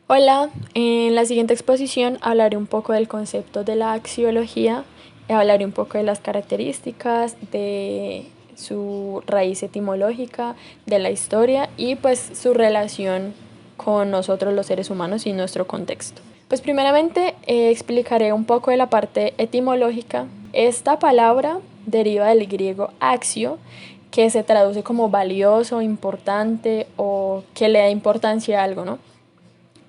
Hola, en la siguiente exposición hablaré un poco del concepto de la axiología, hablaré un poco de las características, de su raíz etimológica, de la historia y pues su relación con nosotros los seres humanos y nuestro contexto. Pues primeramente explicaré un poco de la parte etimológica. Esta palabra deriva del griego axio, que se traduce como valioso, importante o que le da importancia a algo, ¿no?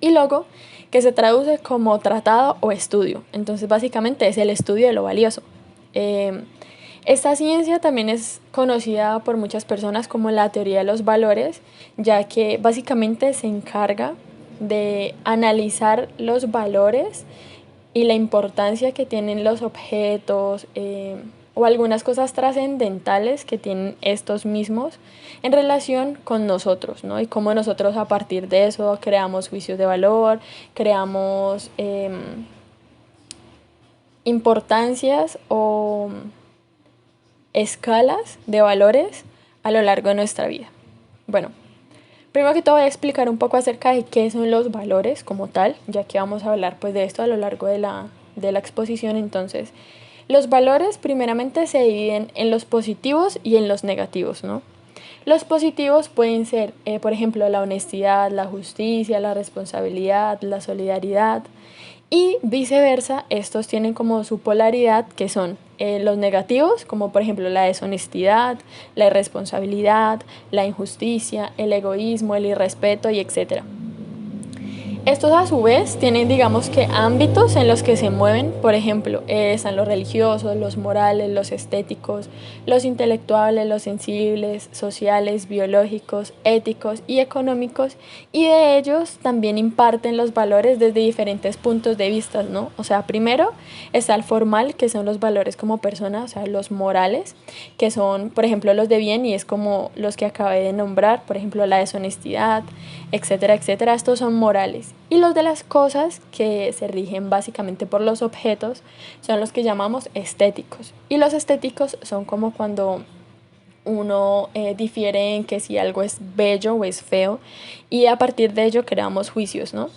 Y logo, que se traduce como tratado o estudio. Entonces básicamente es el estudio de lo valioso. Eh, Esta ciencia también es conocida por muchas personas como la teoría de los valores, ya que básicamente se encarga de analizar los valores y la importancia que tienen los objetos o algunas cosas trascendentales que tienen estos mismos en relación con nosotros, ¿no? Y cómo nosotros a partir de eso creamos juicios de valor, creamos importancias o escalas de valores a lo largo de nuestra vida. Bueno, primero que todo voy a explicar un poco acerca de qué son los valores como tal, ya que vamos a hablar pues de esto a lo largo de la exposición. Entonces, los valores primeramente se dividen en los positivos y en los negativos, ¿no? Los positivos pueden ser, por ejemplo, la honestidad, la justicia, la responsabilidad, la solidaridad. Y viceversa, estos tienen como su polaridad, que son los negativos, como por ejemplo la deshonestidad, la irresponsabilidad, la injusticia, el egoísmo, el irrespeto y etcétera. Estos a su vez tienen, digamos que, ámbitos en los que se mueven. Por ejemplo, están los religiosos, los morales, los estéticos, los intelectuales, los sensibles, sociales, biológicos, éticos y económicos. Y de ellos también imparten los valores desde diferentes puntos de vista, ¿no? O sea, primero está el formal, que son los valores como persona, o sea, los morales, que son, por ejemplo, los de bien y es como los que acabé de nombrar, por ejemplo, la deshonestidad, etcétera, etcétera. Estos son morales. Y los de las cosas, que se rigen básicamente por los objetos, son los que llamamos estéticos. Y los estéticos son como cuando uno difiere en que si algo es bello o es feo y a partir de ello creamos juicios, ¿no?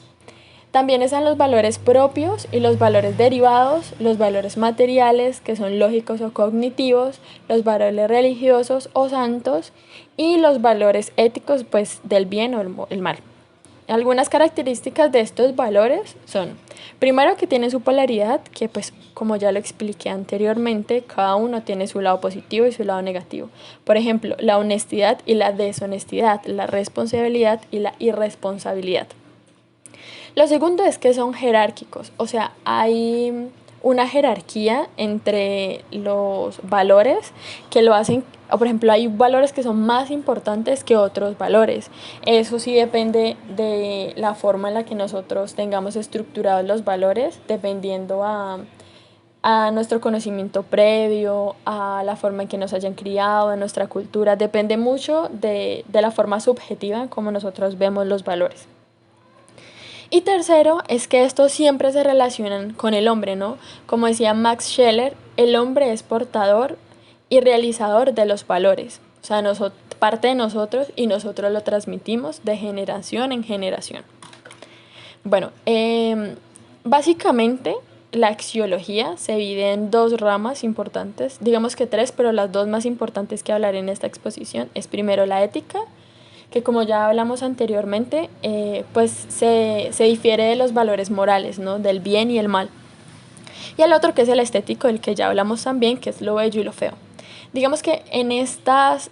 También están los valores propios y los valores derivados, los valores materiales, que son lógicos o cognitivos, los valores religiosos o santos y los valores éticos, pues del bien o el mal. Algunas características de estos valores son, primero, que tienen su polaridad, que pues como ya lo expliqué anteriormente, cada uno tiene su lado positivo y su lado negativo. Por ejemplo, la honestidad y la deshonestidad, la responsabilidad y la irresponsabilidad. Lo segundo es que son jerárquicos, o sea, hay una jerarquía entre los valores que lo hacen, o por ejemplo, hay valores que son más importantes que otros valores. Eso sí depende de la forma en la que nosotros tengamos estructurados los valores, dependiendo a nuestro conocimiento previo, a la forma en que nos hayan criado, a nuestra cultura. Depende mucho de la forma subjetiva en cómo nosotros vemos los valores. Y tercero, es que estos siempre se relacionan con el hombre, ¿no? Como decía Max Scheler, el hombre es portador y realizador de los valores. O sea, parte de nosotros y nosotros lo transmitimos de generación en generación. Bueno, básicamente la axiología se divide en dos ramas importantes, digamos que tres, pero las dos más importantes que hablaré en esta exposición es primero la ética, que como ya hablamos anteriormente, pues se difiere de los valores morales, ¿no? Del bien y el mal. Y el otro que es el estético, del que ya hablamos también, que es lo bello y lo feo. Digamos que en estas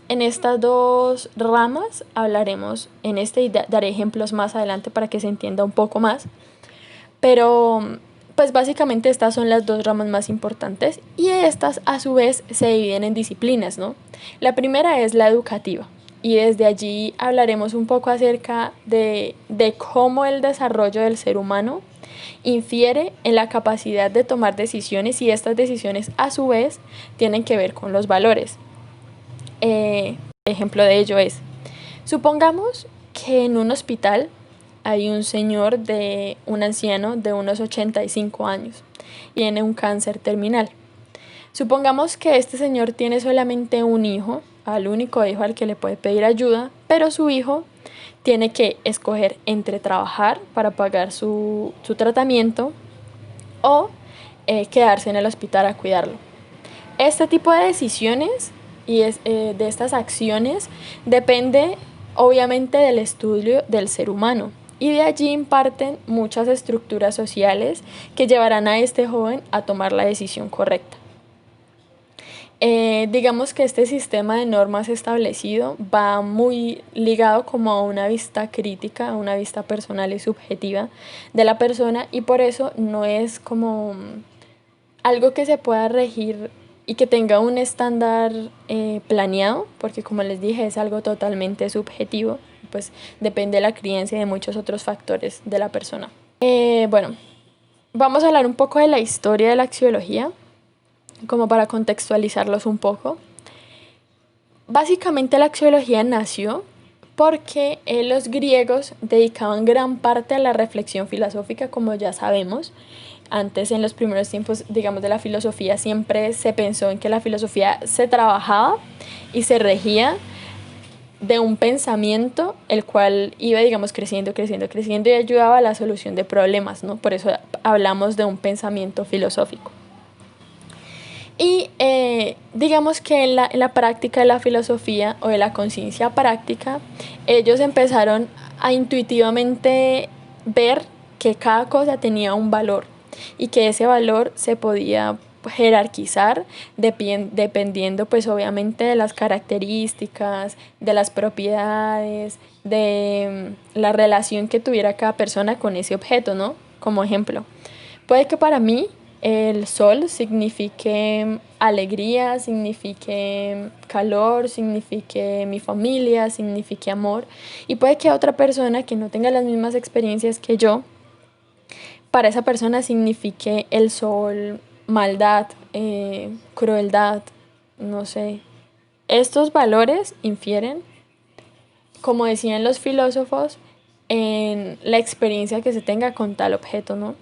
dos ramas hablaremos en este y daré ejemplos más adelante para que se entienda un poco más. Pero pues básicamente estas son las dos ramas más importantes y estas a su vez se dividen en disciplinas, ¿no? La primera es la educativa y desde allí hablaremos un poco acerca de cómo el desarrollo del ser humano infiere en la capacidad de tomar decisiones y estas decisiones a su vez tienen que ver con los valores. Ejemplo de ello es, supongamos que en un hospital hay un anciano de unos 85 años y tiene un cáncer terminal. Supongamos que este señor tiene solamente un hijo, al único hijo al que le puede pedir ayuda, pero su hijo tiene que escoger entre trabajar para pagar su tratamiento o quedarse en el hospital a cuidarlo. Este tipo de decisiones y de estas acciones depende obviamente del estudio del ser humano, y de allí imparten muchas estructuras sociales que llevarán a este joven a tomar la decisión correcta. Digamos que este sistema de normas establecido va muy ligado como a una vista crítica, a una vista personal y subjetiva de la persona, y por eso no es como algo que se pueda regir y que tenga un estándar planeado, porque como les dije es algo totalmente subjetivo, pues depende de la crianza y de muchos otros factores de la persona. Bueno, vamos a hablar un poco de la historia de la axiología, como para contextualizarlos un poco. Básicamente la axiología nació porque los griegos dedicaban gran parte a la reflexión filosófica, como ya sabemos. Antes, en los primeros tiempos, digamos, de la filosofía, siempre se pensó en que la filosofía se trabajaba y se regía de un pensamiento el cual iba, digamos, creciendo y ayudaba a la solución de problemas, ¿no? Por eso hablamos de un pensamiento filosófico. Y digamos que en la práctica de la filosofía o de la conciencia práctica, ellos empezaron a intuitivamente ver que cada cosa tenía un valor y que ese valor se podía jerarquizar dependiendo pues obviamente de las características, de las propiedades, de la relación que tuviera cada persona con ese objeto, ¿no? Como ejemplo, puede que para mí el sol signifique alegría, signifique calor, signifique mi familia, signifique amor. Y puede que a otra persona que no tenga las mismas experiencias que yo, para esa persona signifique el sol maldad, crueldad, no sé. Estos valores infieren, como decían los filósofos, en la experiencia que se tenga con tal objeto, ¿no?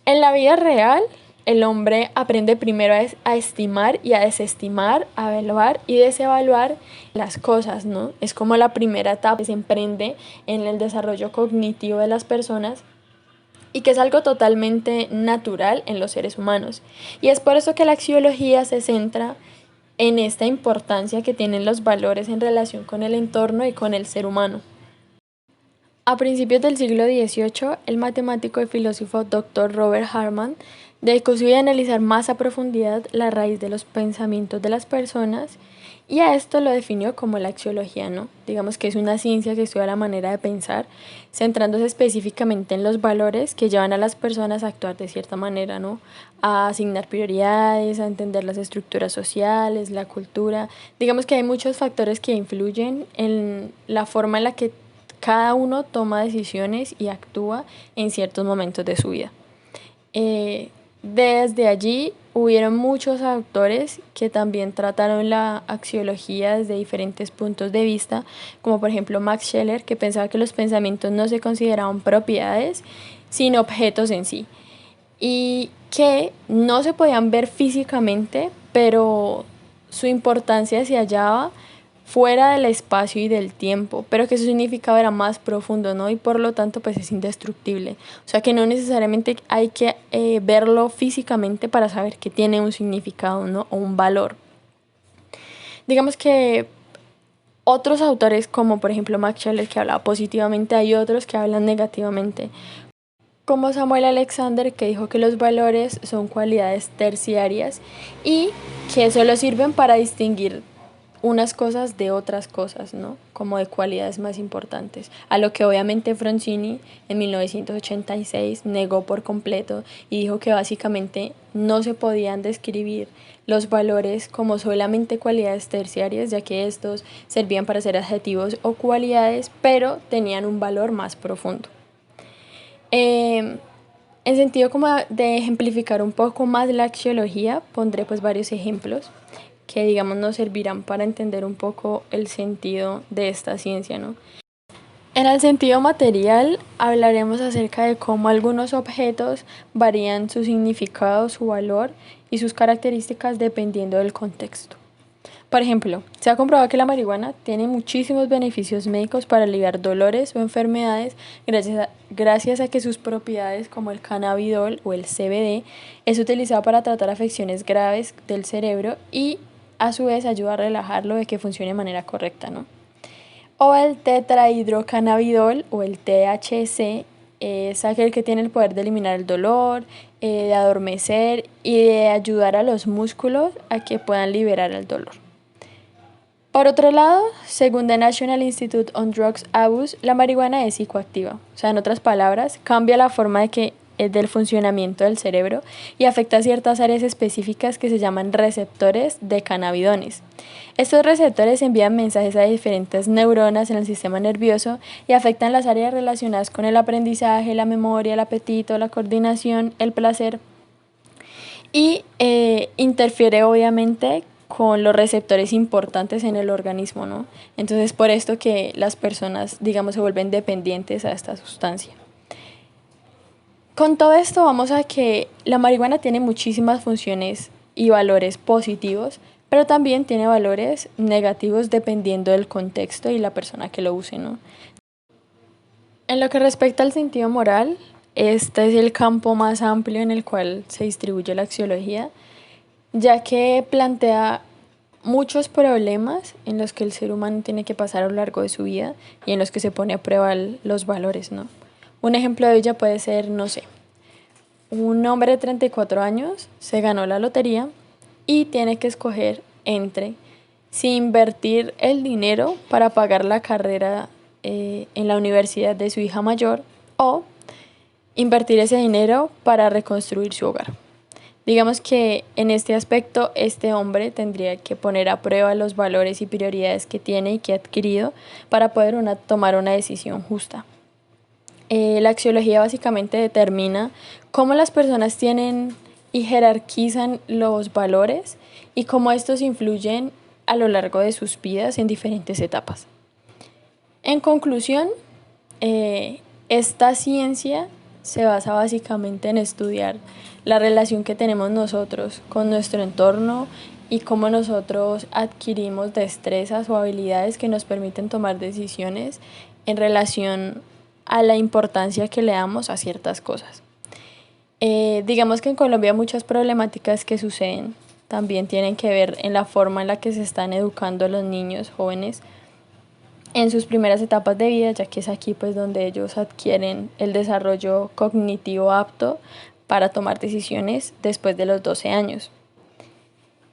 En la vida real, el hombre aprende primero a estimar y a desestimar, a evaluar y desevaluar las cosas, ¿no? Es como la primera etapa que se emprende en el desarrollo cognitivo de las personas y que es algo totalmente natural en los seres humanos. Y es por eso que la axiología se centra en esta importancia que tienen los valores en relación con el entorno y con el ser humano. A principios del siglo XVIII, el matemático y filósofo Dr. Robert Hartman dedicó su vida a analizar más a profundidad la raíz de los pensamientos de las personas, y a esto lo definió como la axiología, ¿no? Digamos que es una ciencia que estudia la manera de pensar, centrándose específicamente en los valores que llevan a las personas a actuar de cierta manera, ¿no? A asignar prioridades, a entender las estructuras sociales, la cultura. Digamos que hay muchos factores que influyen en la forma en la que cada uno toma decisiones y actúa en ciertos momentos de su vida. Desde allí hubieron muchos autores que también trataron la axiología desde diferentes puntos de vista, como por ejemplo Max Scheler, que pensaba que los pensamientos no se consideraban propiedades, sino objetos en sí, y que no se podían ver físicamente, pero su importancia se hallaba fuera del espacio y del tiempo, pero que su significado era más profundo, ¿no? Y por lo tanto pues es indestructible. O sea que no necesariamente hay que verlo físicamente para saber que tiene un significado, ¿no? O un valor. Digamos que otros autores, como por ejemplo Max Scheler, que hablaba positivamente, hay otros que hablan negativamente, como Samuel Alexander, que dijo que los valores son cualidades terciarias y que solo sirven para distinguir unas cosas de otras cosas, ¿no? Como de cualidades más importantes. A lo que obviamente Fronzini en 1986 negó por completo y dijo que básicamente no se podían describir los valores como solamente cualidades terciarias, ya que estos servían para ser adjetivos o cualidades, pero tenían un valor más profundo. En sentido como de ejemplificar un poco más la axiología, pondré pues varios ejemplos que digamos nos servirán para entender un poco el sentido de esta ciencia, ¿no? En el sentido material hablaremos acerca de cómo algunos objetos varían su significado, su valor y sus características dependiendo del contexto. Por ejemplo, se ha comprobado que la marihuana tiene muchísimos beneficios médicos para aliviar dolores o enfermedades gracias a que sus propiedades como el cannabidol o el CBD es utilizado para tratar afecciones graves del cerebro y a su vez ayuda a relajarlo de que funcione de manera correcta, ¿no? O el tetrahidrocannabidol o el THC es aquel que tiene el poder de eliminar el dolor, de adormecer y de ayudar a los músculos a que puedan liberar el dolor. Por otro lado, según the National Institute on Drugs Abuse, la marihuana es psicoactiva. O sea, en otras palabras, cambia la forma del funcionamiento del cerebro y afecta a ciertas áreas específicas que se llaman receptores de cannabidones. Estos receptores envían mensajes a diferentes neuronas en el sistema nervioso y afectan las áreas relacionadas con el aprendizaje, la memoria, el apetito, la coordinación, el placer y interfiere obviamente con los receptores importantes en el organismo, ¿no? Entonces por esto que las personas, digamos, se vuelven dependientes a esta sustancia. Con todo esto vamos a que la marihuana tiene muchísimas funciones y valores positivos, pero también tiene valores negativos dependiendo del contexto y la persona que lo use, ¿no? En lo que respecta al sentido moral, este es el campo más amplio en el cual se distribuye la axiología, ya que plantea muchos problemas en los que el ser humano tiene que pasar a lo largo de su vida y en los que se pone a prueba los valores, ¿no? Un ejemplo de ello puede ser, no sé, un hombre de 34 años se ganó la lotería y tiene que escoger entre si invertir el dinero para pagar la carrera en la universidad de su hija mayor o invertir ese dinero para reconstruir su hogar. Digamos que en este aspecto este hombre tendría que poner a prueba los valores y prioridades que tiene y que ha adquirido para poder tomar una decisión justa. La axiología básicamente determina cómo las personas tienen y jerarquizan los valores y cómo estos influyen a lo largo de sus vidas en diferentes etapas. En conclusión, esta ciencia se basa básicamente en estudiar la relación que tenemos nosotros con nuestro entorno y cómo nosotros adquirimos destrezas o habilidades que nos permiten tomar decisiones en relación a la importancia que le damos a ciertas cosas. Digamos que en Colombia muchas problemáticas que suceden también tienen que ver en la forma en la que se están educando a los niños jóvenes en sus primeras etapas de vida, ya que es aquí pues donde ellos adquieren el desarrollo cognitivo apto para tomar decisiones después de los 12 años.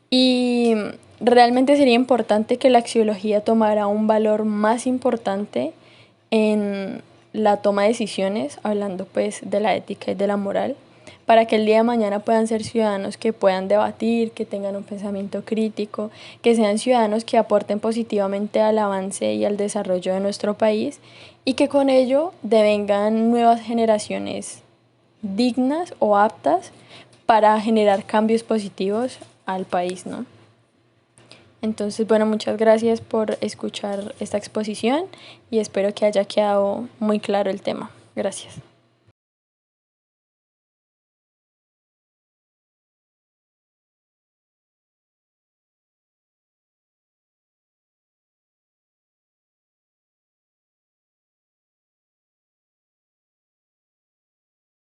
Y realmente sería importante que la axiología tomara un valor más importante en la toma de decisiones, hablando pues de la ética y de la moral, para que el día de mañana puedan ser ciudadanos que puedan debatir, que tengan un pensamiento crítico, que sean ciudadanos que aporten positivamente al avance y al desarrollo de nuestro país y que con ello devengan nuevas generaciones dignas o aptas para generar cambios positivos al país, ¿no? Entonces, bueno, muchas gracias por escuchar esta exposición y espero que haya quedado muy claro el tema. Gracias.